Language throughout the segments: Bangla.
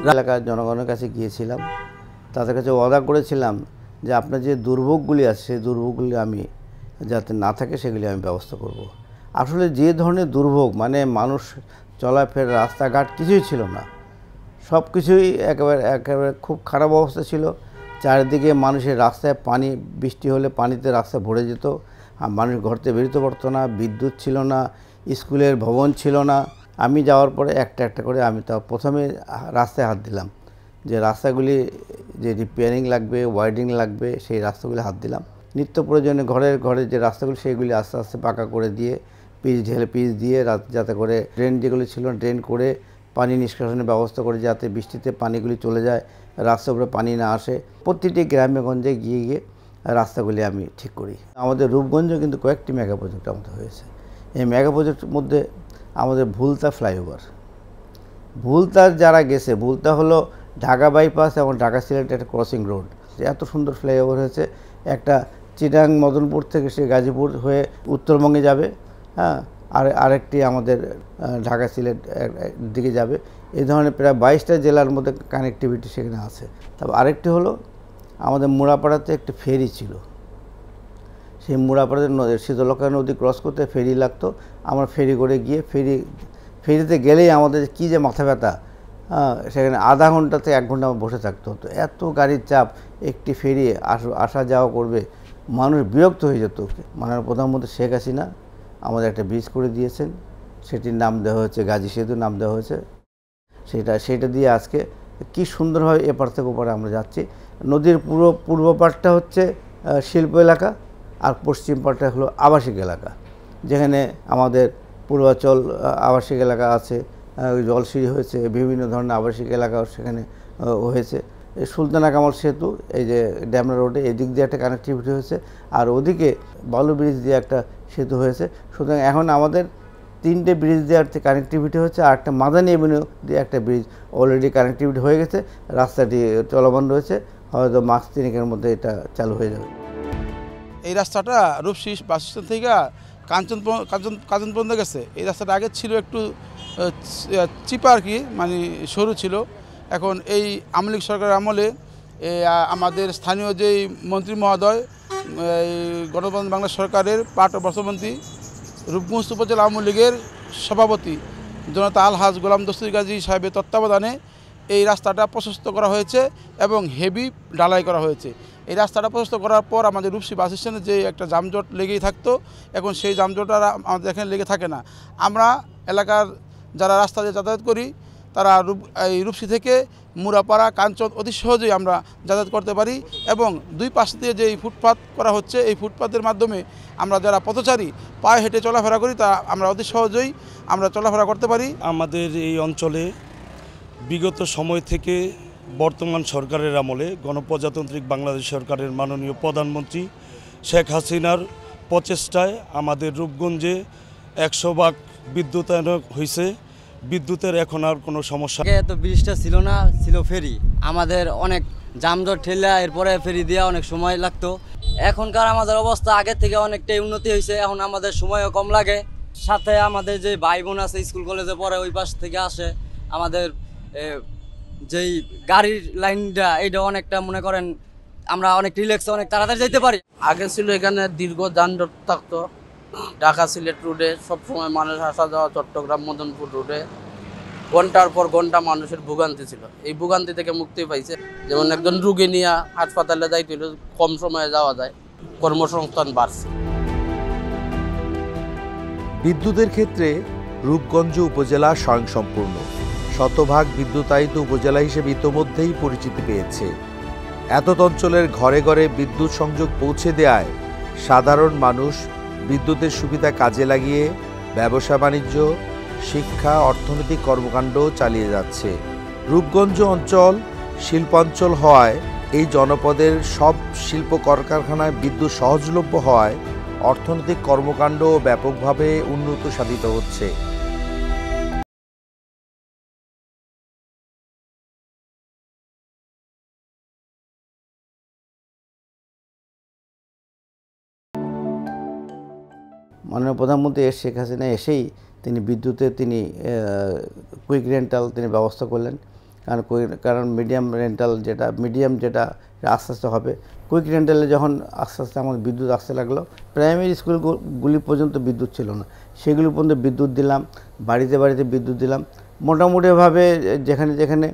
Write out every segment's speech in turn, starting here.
এলাকার জনগণের কাছে গিয়েছিলাম, তাদের কাছে ওয়াদা করেছিলাম যে আপনার যে দুর্ভোগগুলি আছে সেই দুর্ভোগগুলি আমি যাতে না থাকে সেগুলি আমি ব্যবস্থা করব। আসলে যে ধরনের দুর্ভোগ, মানে মানুষ চলাফেরা, রাস্তাঘাট কিছুই ছিল না, সব কিছুই একেবারে খুব খারাপ অবস্থা ছিল। চারিদিকে মানুষের রাস্তায় পানি, বৃষ্টি হলে পানিতে রাস্তা ভরে যেত, মানুষ ঘর থেকে বেরোতে পারতো না, বিদ্যুৎ ছিল না, স্কুলের ভবন ছিল না। আমি যাওয়ার পরে একটা একটা করে আমি তা প্রথমে রাস্তায় হাত দিলাম, যে রাস্তাগুলি যে রিপেয়ারিং লাগবে, ওয়াইডিং লাগবে, সেই রাস্তাগুলি হাত দিলাম। নিত্য প্রয়োজনে ঘরের যে রাস্তাগুলি সেগুলি আস্তে আস্তে পাকা করে দিয়ে, পিচ দিয়ে যাতে করে ড্রেন যেগুলি ছিল ড্রেন করে পানি নিষ্কাশনের ব্যবস্থা করে, যাতে বৃষ্টিতে পানিগুলি চলে যায়, রাস্তার উপরে পানি না আসে। প্রতিটি গ্রামে গঞ্জে গিয়ে রাস্তাগুলি আমি ঠিক করি। আমাদের রূপগঞ্জে কিন্তু কয়েকটি মেগা প্রজেক্ট আমাদের হয়েছে। এই মেগা প্রজেক্টের মধ্যে আমাদের ভুলতা ফ্লাইওভার, ভুলতা যারা গেছে, ভুলতা হলো ঢাকা বাইপাস এবং ঢাকা সিলেট একটা ক্রসিং রোড। এত সুন্দর ফ্লাইওভার হয়েছে, একটা চিটাং মদনপুর থেকে সে গাজীপুর হয়ে উত্তরবঙ্গে যাবে, হ্যাঁ, আর আরেকটি আমাদের ঢাকা সিলেট দিকে যাবে। এই ধরনের প্রায় 22টা জেলার মধ্যে কানেক্টিভিটি সেখানে আছে। তারপর আরেকটি হলো আমাদের মুড়াপাড়াতে একটি ফেরি ছিল, সেই মুড়াপাড়াতে শীতলক্ষা নদী ক্রস করতে ফেরি লাগতো। আমরা ফেরি করে গিয়ে ফেরিতে গেলেই আমাদের কী যে মাথা ব্যথা, সেখানে আধা ঘন্টা থেকে 1 ঘন্টা বসে থাকতে হতো, এত গাড়ির চাপ। একটি ফেরি আসা যাওয়া করবে, মানুষ বিরক্ত হয়ে যেত। মাননীয় প্রধানমন্ত্রী শেখ হাসিনা আমাদের একটা ব্রিজ করে দিয়েছেন, সেটির নাম দেওয়া হয়েছে গাজী সেতু, নাম দেওয়া হয়েছে। সেটা দিয়ে আজকে কি সুন্দরভাবে এপার থেকে ওপারে আমরা যাচ্ছি। নদীর পূর্ব পাড়টা হচ্ছে শিল্প এলাকা, আর পশ্চিম পাড়টা হলো আবাসিক এলাকা, যেখানে আমাদের পূর্বাচল আবাসিক এলাকা আছে, জলসিঁড়ি হয়েছে, বিভিন্ন ধরনের আবাসিক এলাকাও সেখানে হয়েছে। সুলতানা কামাল সেতু, এই যে ড্যামরা রোডে, এদিক দিয়ে একটা কানেক্টিভিটি হয়েছে, আর ওদিকে বালু ব্রিজ দিয়ে একটা সেতু হয়েছে। সুতরাং এখন আমাদের 3টে ব্রিজ দিয়ে একটা কানেক্টিভিটি হচ্ছে, আর একটা মাদানী এভিনিউ দিয়ে একটা ব্রিজ অলরেডি কানেক্টিভিটি হয়ে গেছে। রাস্তাটি চলমান রয়েছে, হয়তো মাস 3-এর মধ্যে এটা চালু হয়ে যাবে। এই রাস্তাটা রূপসী বাস স্ট্যান্ড থেকে কাঞ্চন পর্যন্ত গেছে। এই রাস্তাটা আগে ছিল একটু চিপা আর কি, মানে সরু ছিল। এখন এই আওয়ামী লীগ সরকারের আমলে আমাদের স্থানীয় যেই মন্ত্রী মহোদয়, এই গণতন্ত্র বাংলা সরকারের পাট ও বস্ত্রমন্ত্রী, রূপগঞ্জ উপজেলা আওয়ামী লীগের সভাপতি জনতা আলহাজ গোলাম দস্তগীর গাজী সাহেবের তত্ত্বাবধানে এই রাস্তাটা প্রশস্ত করা হয়েছে এবং হেভি ঢালাই করা হয়েছে। এই রাস্তাটা প্রশস্ত করার পর আমাদের রূপসী বাস স্ট্যান্ডে যে একটা যানজট লেগেই থাকতো, এখন সেই যানজট আর আমাদের এখানে লেগে থাকে না। আমরা এলাকার যারা রাস্তা দিয়ে যাতায়াত করি, তারা এই রূপসী থেকে মুড়াপাড়া, কাঞ্চন অতি সহজেই আমরা যাতায়াত করতে পারি। এবং 2 পাশ দিয়ে যে ফুটপাত করা হচ্ছে, এই ফুটপাতের মাধ্যমে আমরা যারা পথচারী পায়ে হেঁটে চলাফেরা করি, তা আমরা অতি সহজেই আমরা চলাফেরা করতে পারি। আমাদের এই অঞ্চলে বিগত সময় থেকে বর্তমান সরকারের আমলে গণপ্রজাতান্ত্রিক বাংলাদেশ সরকারের মাননীয় প্রধানমন্ত্রী শেখ হাসিনার প্রচেষ্টায় আমাদের রূপগঞ্জে 100% বিদ্যুতায়ন হয়েছে। বিদ্যুতের এখন আর কোনো সমস্যা। আগে তো ব্রিজটা ছিল না, ছিল ফেরি। আমাদের অনেক যানজট ঠেলা, এরপরে ফেরি দেওয়া অনেক সময় লাগতো। এখনকার আমাদের অবস্থা আগের থেকে অনেকটাই উন্নতি হয়েছে, এখন আমাদের সময়ও কম লাগে। সাথে আমাদের যে ভাই বোন আছে স্কুল কলেজে পড়ে, ওই পাশ থেকে আসে, আমাদের যেই গাড়ির লাইনটা এইটা অনেকটা মনে করেন আমরা অনেক রিল্যাক্সে অনেক তাড়াতাড়ি যেতে পারি। আগে ছিল এখানে দীর্ঘ যানজট থাকতো, ঢাকা সিলেট রুটে সবসময় মানুষ আসা যাওয়া, চট্টগ্রাম মদনপুর রুটে ঘন্টার পর ঘন্টা মানুষের ভোগান্তি ছিল। এই ভোগান্তি থেকে মুক্তি পাইছে। যেমন একজন রুগী নিয়ে হাসপাতালে যাইতে হলে কম সময়ে যাওয়া যায়, কর্মসংস্থান বাড়ছে। বিদ্যুতের ক্ষেত্রে রূপগঞ্জ উপজেলা স্বয়ংসম্পূর্ণ, শতভাগ বিদ্যুতায়িত উপজেলা হিসেবে ইতোমধ্যেই পরিচিতি পেয়েছে। এতদ অঞ্চলের ঘরে ঘরে বিদ্যুৎ সংযোগ পৌঁছে দেওয়ায় সাধারণ মানুষ বিদ্যুতের সুবিধা কাজে লাগিয়ে ব্যবসা বাণিজ্য, শিক্ষা, অর্থনৈতিক কর্মকাণ্ড চালিয়ে যাচ্ছে। রূপগঞ্জ অঞ্চল শিল্পাঞ্চল হওয়ায় এই জনপদের সব শিল্প কলকারখানায় বিদ্যুৎ সহজলভ্য হওয়ায় অর্থনৈতিক কর্মকাণ্ড ব্যাপকভাবে উন্নত সাধিত হচ্ছে। মাননীয় প্রধানমন্ত্রী শেখ হাসিনা এসেই তিনি বিদ্যুতের কুইক রেন্টাল তিনি ব্যবস্থা করলেন। কারণ মিডিয়াম যেটা আস্তে আস্তে হবে। কুইক রেন্টালে যখন আস্তে আস্তে আমাদের বিদ্যুৎ আসতে লাগলো, প্রাইমারি স্কুলগুলি পর্যন্ত বিদ্যুৎ ছিল না, সেগুলি পর্যন্ত বিদ্যুৎ দিলাম, বাড়িতে বাড়িতে বিদ্যুৎ দিলাম। মোটামুটিভাবে যেখানে যেখানে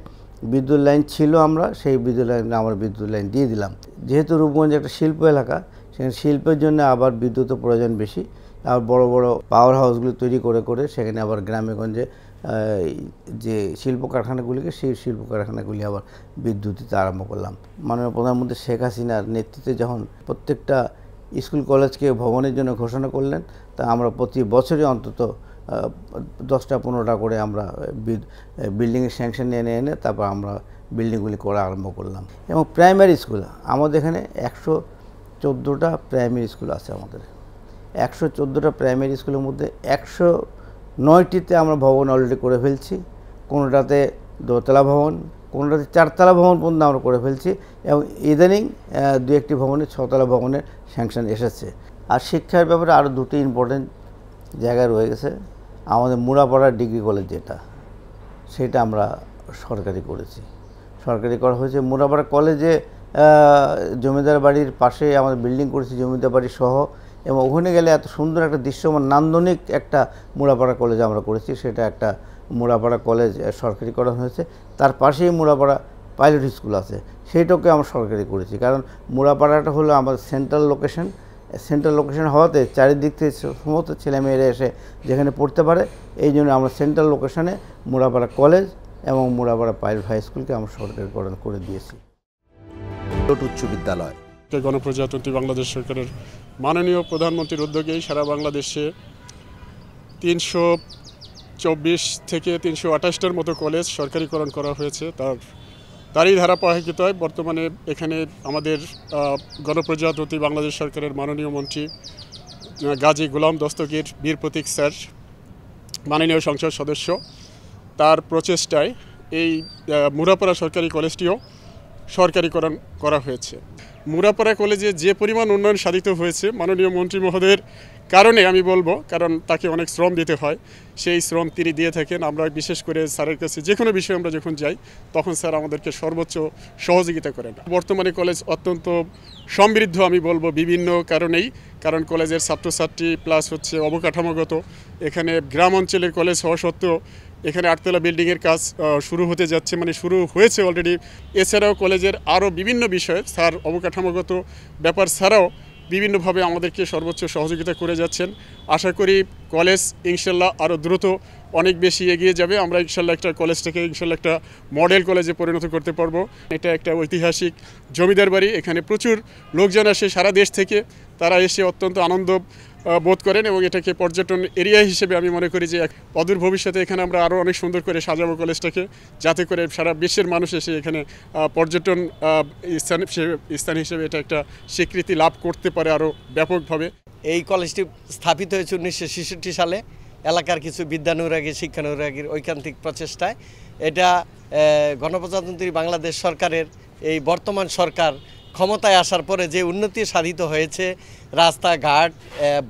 বিদ্যুৎ লাইন ছিল আমরা সেই বিদ্যুৎ লাইন দিয়ে দিলাম। যেহেতু রূপগঞ্জ একটা শিল্প এলাকা, সেখানে শিল্পের জন্য আবার বিদ্যুতের প্রয়োজন বেশি। আর বড় বড় পাওয়ার হাউসগুলি তৈরি করে সেখানে আবার গ্রামেগঞ্জে যে শিল্প কারখানাগুলিকে, সেই শিল্প কারখানাগুলি আবার বিদ্যুৎ দিতে আরম্ভ করলাম। মাননীয় প্রধানমন্ত্রী শেখ হাসিনার নেতৃত্বে যখন প্রত্যেকটা স্কুল কলেজকে ভবনের জন্য ঘোষণা করলেন, তা আমরা প্রতি বছরই অন্তত 10টা-15টা করে আমরা বিল্ডিংয়ের স্যাংশন এনে তারপর আমরা বিল্ডিংগুলি করা আরম্ভ করলাম। এবং প্রাইমারি স্কুল আমাদের এখানে 114টা প্রাইমারি স্কুল আছে। আমাদের 114টা প্রাইমারি স্কুলের মধ্যে 109টিতে আমরা ভবন অলরেডি করে ফেলছি। কোনোটাতে দোতলা ভবন, কোনোটাতে 4তলা ভবন পর্যন্ত আমরা করে ফেলছি, এবং ইদানিং 2-1টি ভবনে 6তলা ভবনের স্যাংশন এসেছে। আর শিক্ষার ব্যাপারে আরও 2টি ইম্পর্টেন্ট জায়গা রয়ে গেছে। আমাদের মুড়াপাড়া ডিগ্রি কলেজ সেটা আমরা সরকারি করেছি, সরকারি করা হয়েছে। মুড়াপাড়া কলেজে জমিদার বাড়ির পাশে আমাদের বিল্ডিং করেছি, জমিদার বাড়ি সহ, এবং ওখানে গেলে এত সুন্দর একটা দৃশ্যমান নান্দনিক একটা মুড়াপাড়া কলেজ আমরা করেছি। সেটা একটা মুড়াপাড়া কলেজ সরকারিকরণ হয়েছে। তার পাশেই মুড়াপাড়া পাইলট স্কুল আছে, সেইটাকে আমরা সরকারি করেছি। কারণ মুড়াপাড়াটা হলো আমাদের সেন্ট্রাল লোকেশন হওয়াতে চারিদিক থেকে সমস্ত ছেলেমেয়েরা এসে যেখানে পড়তে পারে, এই জন্য আমরা সেন্ট্রাল লোকেশনে মুড়াপাড়া কলেজ এবং মুড়াপাড়া পাইলট হাই স্কুলকে আমরা সরকারিকরণ করে দিয়েছি। উচ্চ বিদ্যালয় গণপ্রজাতন্ত্রী বাংলাদেশ সরকারের মাননীয় প্রধানমন্ত্রীর উদ্যোগেই সারা বাংলাদেশে 324 থেকে 328টার মতো কলেজ সরকারিকরণ করা হয়েছে। তারই ধারাবাহিকতায় বর্তমানে এখানে আমাদের গণপ্রজাতন্ত্রী বাংলাদেশ সরকারের মাননীয় মন্ত্রী গাজী গোলাম দস্তগীর বীর প্রতীক স্যার, মাননীয় সংসদ সদস্য, তার প্রচেষ্টায় এই মুড়াপাড়া সরকারি কলেজটিও সরকারিকরণ করা হয়েছে। মুড়াপাড়া কলেজে যে পরিমাণ উন্নয়ন সাধিত হয়েছে মাননীয় মন্ত্রী মহোদয়ের কারণে আমি বলবো, কারণ তাকে অনেক শ্রম দিতে হয়, সেই শ্রম তিনি দিয়ে থাকেন। আমরা বিশেষ করে স্যারের কাছে যে কোনো বিষয়ে আমরা যখন যাই তখন স্যার আমাদেরকে সর্বোচ্চ সহযোগিতা করেন। বর্তমানে কলেজ অত্যন্ত সমৃদ্ধ আমি বলবো বিভিন্ন কারণেই, কারণ কলেজের ছাত্রছাত্রী প্লাস হচ্ছে অবকাঠামোগত, এখানে গ্রাম অঞ্চলের কলেজ হওয়া সত্ত্বেও এখানে 8তলা বিল্ডিংয়ের কাজ শুরু হতে যাচ্ছে, মানে শুরু হয়েছে অলরেডি। এছাড়াও কলেজের আরও বিভিন্ন বিষয়ে স্যার অবকাঠামোগত ব্যাপার ছাড়াও বিভিন্নভাবে আমাদেরকে সর্বোচ্চ সহযোগিতা করে যাচ্ছেন। আশা করি কলেজ ইনশাল্লাহ আরও দ্রুত অনেক বেশি এগিয়ে যাবে। আমরা ইনশাল্লাহ একটা কলেজটাকে ইনশাল্লাহ একটা মডেল কলেজে পরিণত করতে পারবো। এটা একটা ঐতিহাসিক জমিদার বাড়ি, এখানে প্রচুর লোকজন আসে সারা দেশ থেকে, তারা এসে অত্যন্ত আনন্দ বোধ করেন এবং এটাকে পর্যটন এরিয়া হিসেবে আমি মনে করি যে অদূর ভবিষ্যতে এখানে আমরা আরও অনেক সুন্দর করে সাজাবো কলেজটাকে, যাতে করে সারা বিশ্বের মানুষ এসে এখানে পর্যটন স্থান হিসেবে এটা একটা স্বীকৃতি লাভ করতে পারে আরও ব্যাপকভাবে। এই কলেজটি স্থাপিত হয়েছে 1966 সালে এলাকার কিছু বিদ্যানুরাগী শিক্ষানুরাগীর ঐকান্তিক প্রচেষ্টায়। এটা গণপ্রজাতন্ত্রী বাংলাদেশ সরকারের এই বর্তমান সরকার ক্ষমতায় আসার পরে যে উন্নতি সাধিত হয়েছে, রাস্তাঘাট,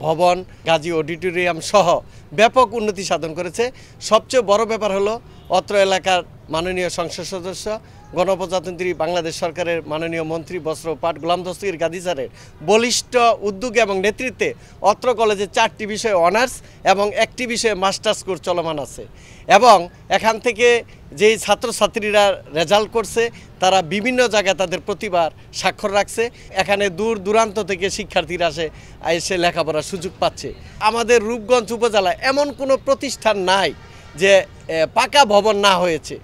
ভবন, গাজী অডিটোরিয়াম সহ ব্যাপক উন্নতি সাধন করেছে। সবচেয়ে বড় ব্যাপার হলো অত্র এলাকার মাননীয় সংসদ সদস্য গণপ্রজাতন্ত্রী বাংলাদেশ সরকারের মাননীয় মন্ত্রী বস্ত্রপাট গোলাম দস্তগীর গাজী স্যারের বলিষ্ঠ উদ্যোগে এবং নেতৃত্বে অত্র কলেজে 4টি বিষয়ে অনার্স এবং 1টি বিষয়ে মাস্টার্স কোর্স চলমান আছে। এবং এখান থেকে যেই ছাত্রছাত্রীরা রেজাল্ট করছে তারা বিভিন্ন জায়গায় তাদের প্রতিভার স্বাক্ষর রাখছে। এখানে দূর দূরান্ত থেকে শিক্ষার্থীরা এসে লেখাপড়ার সুযোগ পাচ্ছে। আমাদের রূপগঞ্জ উপজেলায় এমন কোনো প্রতিষ্ঠান নাই যে পাকা ভবন না হয়েছে।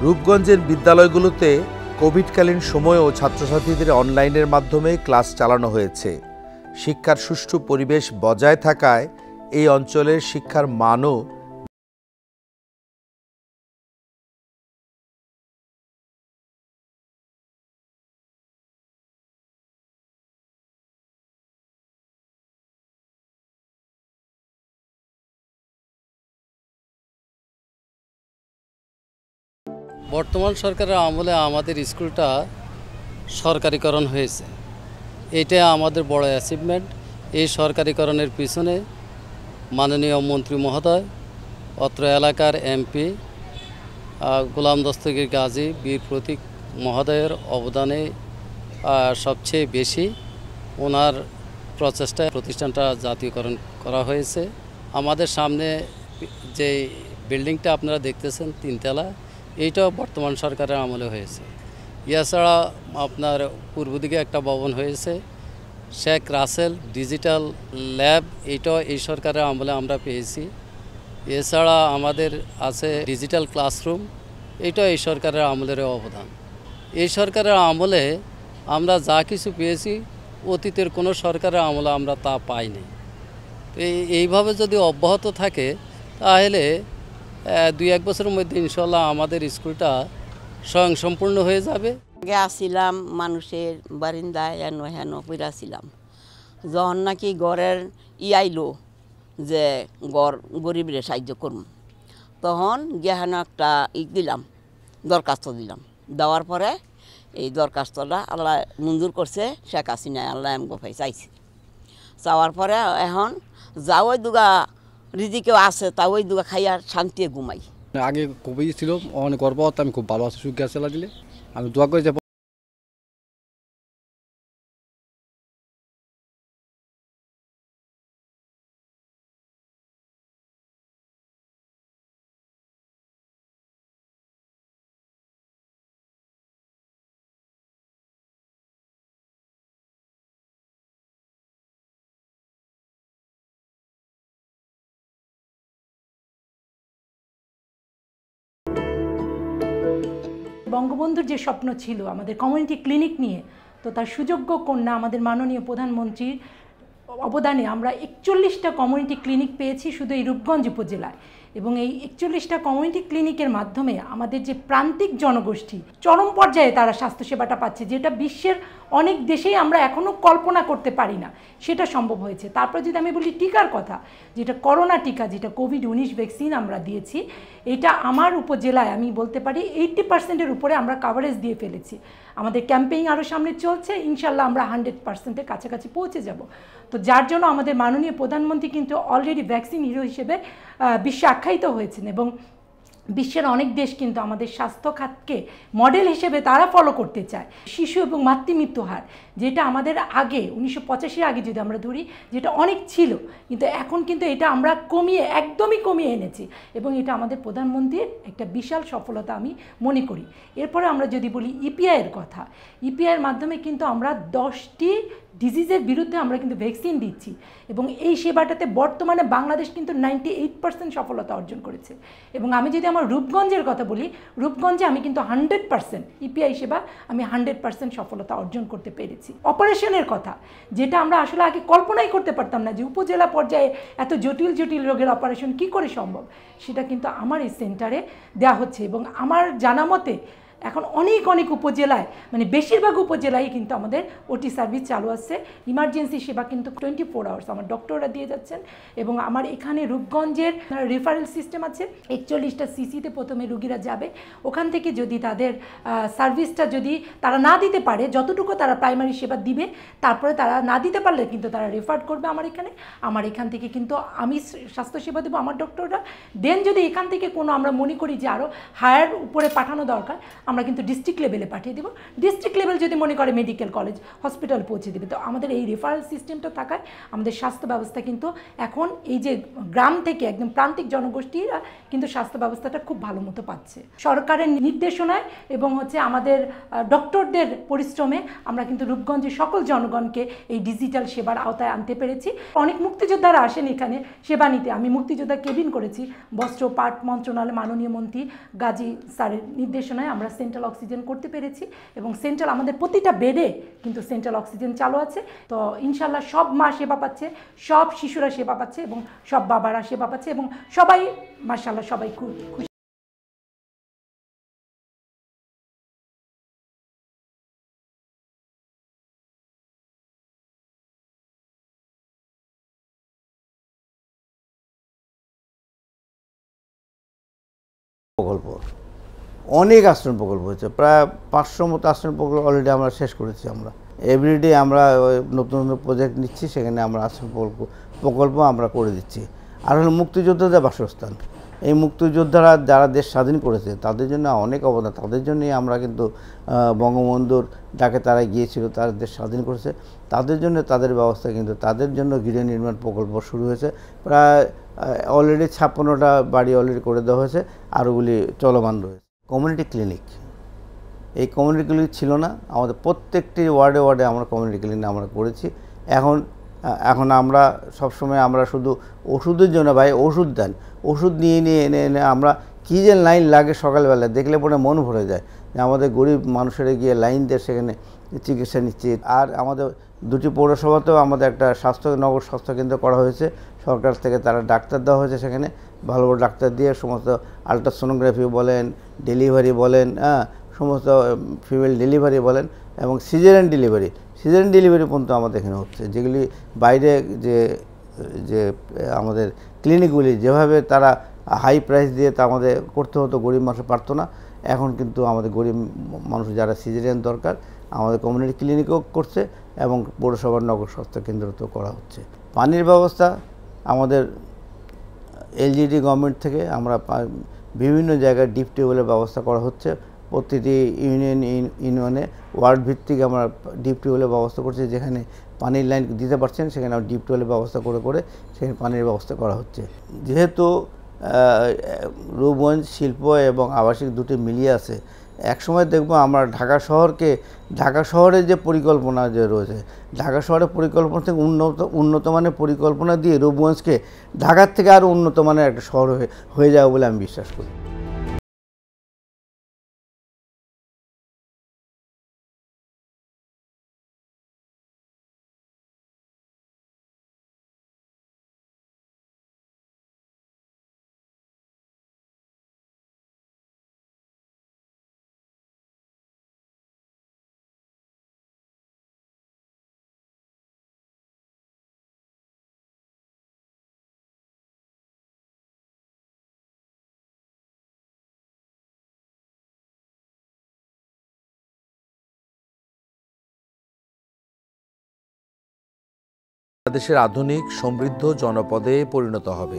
রূপগঞ্জের বিদ্যালয়গুলোতে কোভিডকালীন সময়েও ছাত্রছাত্রীদের অনলাইনের মাধ্যমে ক্লাস চালানো হয়েছে। শিক্ষার সুষ্ঠু পরিবেশ বজায় থাকায় এই অঞ্চলের শিক্ষার মানও বর্তমান সরকারের আমলে আমাদের স্কুলটা সরকারিকরণ হয়েছে, এটা আমাদের বড় অ্যাচিভমেন্ট। এই সরকারিকরণের পিছনে মাননীয় মন্ত্রী মহোদয়, অত্র এলাকার এমপি গোলাম দস্তগীর গাজী বীর প্রতীক মহোদয়ের অবদানে সবচেয়ে বেশি। ওনার প্রচেষ্টায় প্রতিষ্ঠানটা জাতীয়করণ করা হয়েছে। আমাদের সামনে যে বিল্ডিংটা আপনারা দেখতেছেন 3 তলা, এইটাও বর্তমান সরকারের আমলে হয়েছে। এছাড়া আপনার পূর্ব দিকে একটা ভবন হয়েছে শেখ রাসেল ডিজিটাল ল্যাব, এইটাও এই সরকারের আমলে আমরা পেয়েছি। এছাড়া আমাদের আছে ডিজিটাল ক্লাসরুম, এইটাও এই সরকারের আমলের অবদান। এই সরকারের আমলে আমরা যা কিছু পেয়েছি অতীতের কোনো সরকারের আমলে আমরা তা পাইনি। এইভাবে যদি অব্যাহত থাকে তাহলে 2-1 বছরের মধ্যে ইনশাল্লাহ আমাদের স্কুলটা স্বয়ংসম্পূর্ণ হয়ে যাবে। আগে আসছিলাম মানুষের বারিন্দায় হেন পইরাছিলাম, যখন নাকি গড়ের আইলো যে গড় গরিবরে সাহায্য করুন, তখন গেহান একটা দিলাম, দরখাস্ত দিলাম। দেওয়ার পরে এই দরখাস্তটা আল্লাহ মঞ্জুর করছে, শেখ হাসিনা আল্লাহ গোফাই চাইছে। চাওয়ার পরে এখন যা ওই দুগা রিজিকেও আছে তা ওই দুগা খাইয়া শান্তিতে ঘুমাই। আগে খুবই ছিল, অনেক গর্ব, আমি খুব ভালো আছি, সুখে আছে দিলে আমি দোয়া করে যাব। বঙ্গবন্ধুর যে স্বপ্ন ছিল আমাদের কমিউনিটি ক্লিনিক নিয়ে, তো তার সুযোগ্য কন্যা আমাদের মাননীয় প্রধানমন্ত্রীর অবদানে আমরা 41টা কমিউনিটি ক্লিনিক পেয়েছি শুধু এই রূপগঞ্জ উপজেলায়। এবং এই 41টা কমিউনিটি ক্লিনিকের মাধ্যমে আমাদের যে প্রান্তিক জনগোষ্ঠী চরম পর্যায়ে তারা স্বাস্থ্যসেবাটা পাচ্ছে, যেটা বিশ্বের অনেক দেশেই আমরা এখনও কল্পনা করতে পারি না, সেটা সম্ভব হয়েছে। তারপর যদি আমি বলি টিকার কথা, যেটা করোনা টিকা, যেটা কোভিড-19 ভ্যাকসিন আমরা দিয়েছি, এটা আমার উপজেলায় আমি বলতে পারি 80%-এর উপরে আমরা কাভারেজ দিয়ে ফেলেছি। আমাদের ক্যাম্পেইন আরও সামনে চলছে, ইনশাল্লাহ আমরা 100%-এর কাছাকাছি পৌঁছে যাব। তো যার জন্য আমাদের মাননীয় প্রধানমন্ত্রী কিন্তু অলরেডি ভ্যাকসিন হিরো হিসেবে বিশ্বে আখ্যায়িত হয়েছেন এবং বিশ্বের অনেক দেশ কিন্তু আমাদের স্বাস্থ্য খাতকে মডেল হিসেবে তারা ফলো করতে চায়। শিশু এবং মাতৃমৃত্যু হার, যেটা আমাদের আগে 1985 আগে যদি আমরা ধরি, যেটা অনেক ছিল, কিন্তু এখন কিন্তু এটা আমরা একদমই কমিয়ে এনেছি এবং এটা আমাদের প্রধানমন্ত্রীর একটা বিশাল সফলতা আমি মনে করি। এরপরে আমরা যদি বলি ইপিআইয়ের কথা, ইপিআইয়ের মাধ্যমে কিন্তু আমরা 10টি ডিজিজের বিরুদ্ধে আমরা কিন্তু ভ্যাকসিন দিচ্ছি এবং এই সেবাটাতে বর্তমানে বাংলাদেশ কিন্তু 98% সফলতা অর্জন করেছে। এবং আমি যদি আমার রূপগঞ্জের কথা বলি, রূপগঞ্জে আমি কিন্তু 100% ইপিআই সেবা আমি 100% সফলতা অর্জন করতে পেরেছি। অপারেশনের কথা, যেটা আমরা আসলে আগে কল্পনাই করতে পারতাম না যে উপজেলা পর্যায়ে এত জটিল জটিল রোগের অপারেশন কি করে সম্ভব, সেটা কিন্তু আমার এই সেন্টারে দেওয়া হচ্ছে। এবং আমার জানা মতে এখন অনেক উপজেলায়, মানে বেশিরভাগ উপজেলায় কিন্তু আমাদের ওটি সার্ভিস চালু আছে। ইমার্জেন্সি সেবা কিন্তু 24 আওয়ার্স আমার ডক্টররা দিয়ে যাচ্ছেন। এবং আমার এখানে রূপগঞ্জের রেফারেল সিস্টেম আছে, 41টা সিসিতে প্রথমে রুগীরা যাবে, ওখান থেকে যদি তাদের সার্ভিসটা যদি তারা না দিতে পারে, যতটুকু তারা প্রাইমারি সেবা দিবে, তারপরে তারা না দিতে পারলে কিন্তু তারা রেফার করবে আমার এখান থেকে কিন্তু আমি স্বাস্থ্যসেবা দেবো আমার ডক্টররা। দেন যদি এখান থেকে কোনো আমরা মনে করি যে আরও হায়ার উপরে পাঠানো দরকার, আমরা কিন্তু ডিস্ট্রিক্ট লেভেলে পাঠিয়ে দেবো। ডিস্ট্রিক্ট লেভেল যদি মনে করে মেডিকেল কলেজ হসপিটাল পৌঁছে দেবে। তো আমাদের এই রেফারেল সিস্টেমটা থাকায় আমাদের স্বাস্থ্য ব্যবস্থা কিন্তু এখন এই যে গ্রাম থেকে একদম প্রান্তিক জনগোষ্ঠীরা কিন্তু স্বাস্থ্য ব্যবস্থাটা খুব ভালো মতো পাচ্ছে। সরকারের নির্দেশনায় এবং আমাদের ডক্টরদের পরিশ্রমে আমরা কিন্তু রূপগঞ্জের সকল জনগণকে এই ডিজিটাল সেবার আওতায় আনতে পেরেছি। অনেক মুক্তিযোদ্ধারা আসেন এখানে সেবা নিতে। আমি মুক্তিযোদ্ধা কেবিন করেছি, বস্ত্র পাট মন্ত্রণালয় মাননীয় মন্ত্রী গাজী স্যারের নির্দেশনায় আমরা সেন্ট্রাল অক্সিজেন করতে পেরেছি এবং সেন্ট্রাল আমাদের প্রতিটা বেডে কিন্তু সেন্ট্রাল অক্সিজেন চালু আছে। তো ইনশাল্লাহ সব মা সেবা পাচ্ছে, সব শিশুরা সেবা পাচ্ছে এবং সব বাবারা সেবা পাচ্ছে এবং সবাই মাশাআল্লাহ সবাই খুশি। প্রকল্প অনেক আশ্রম প্রকল্প হচ্ছে, প্রায় 500 মতো আশ্রম প্রকল্প অলরেডি আমরা শেষ করেছি। আমরা এভরিডে আমরা নতুন নতুন প্রজেক্ট নিচ্ছি, সেখানে আমরা আশ্রম প্রকল্প আমরা করে দিচ্ছি। আর হলো মুক্তিযোদ্ধাদের বাসস্থান, এই মুক্তিযোদ্ধারা যারা দেশ স্বাধীন করেছে তাদের জন্য অনেক অবদান, তাদের জন্যই আমরা কিন্তু বঙ্গবন্ধুর ডাকে তারা গিয়েছিল, তারা দেশ স্বাধীন করেছে, তাদের জন্য তাদের ব্যবস্থা, কিন্তু তাদের জন্য গৃহ নির্মাণ প্রকল্প শুরু হয়েছে। প্রায় অলরেডি 56টা বাড়ি অলরেডি করে দেওয়া হয়েছে, আরোগুলি চলমান রয়েছে। কমিউনিটি ক্লিনিক, এই কমিউনিটি ক্লিনিক ছিল না আমাদের, প্রত্যেকটি ওয়ার্ডে ওয়ার্ডে আমরা কমিউনিটি ক্লিনিক আমরা করেছি। এখন আমরা সবসময় আমরা শুধু ওষুধের জন্য ভাই ওষুধ দেন, ওষুধ নিয়ে এনে আমরা কী যে লাইন লাগে সকালবেলা দেখলে পরে মন ভরে যায় যে আমাদের গরিব মানুষেরা গিয়ে লাইন দিয়ে সেখানে চিকিৎসা নিচ্ছে। আর আমাদের 2টি পৌরসভাতেও আমাদের একটা নগর স্বাস্থ্যকেন্দ্র করা হয়েছে, সরকার থেকে তারা ডাক্তার দেওয়া হয়েছে, সেখানে ভালো ভালো ডাক্তার দিয়ে সমস্ত আলট্রাসোনোগ্রাফি বলেন, ডেলিভারি বলেন, সমস্ত ফিমেল ডেলিভারি বলেন, এবং সিজারিয়ান ডেলিভারি পর্যন্ত আমাদের এখানে হচ্ছে, যেগুলি বাইরে যে আমাদের ক্লিনিকগুলি যেভাবে তারা হাই প্রাইস দিয়ে তা আমাদের করতে হতো, গরিব মানুষ পারতো না। এখন কিন্তু আমাদের গরিব মানুষ যারা সিজারিয়ান দরকার আমাদের কমিউনিটি ক্লিনিকও করছে এবং পৌরসভার নগর স্বাস্থ্য কেন্দ্রতেও করা হচ্ছে। পানির ব্যবস্থা আমাদের এলজিডি গভর্নমেন্ট থেকে আমরা বিভিন্ন জায়গায় ডিপ টিউবওয়েলের ব্যবস্থা করা হচ্ছে। প্রতিটি ইউনিয়নে ওয়ার্ড ভিত্তিক আমরা ডিপ টিউবওয়েলের ব্যবস্থা করছি, যেখানে পানির লাইন দিতে পারছেন সেখানে আমরা ডিপ টিউবওয়েলের ব্যবস্থা করে সেখানে পানির ব্যবস্থা করা হচ্ছে। যেহেতু রূপগঞ্জ শিল্প এবং আবাসিক দুটি মিলিয়ে আছে, একসময় দেখব আমরা ঢাকা শহরের যে পরিকল্পনা যে রয়েছে, ঢাকা শহরের পরিকল্পনা থেকে উন্নত মানের পরিকল্পনা দিয়ে রূপগঞ্জকে ঢাকার থেকে আরও উন্নত মানের একটা শহর হয়ে যাবে বলে আমি বিশ্বাস করি। বাংলাদেশের আধুনিক সমৃদ্ধ জনপদে পরিণত হবে।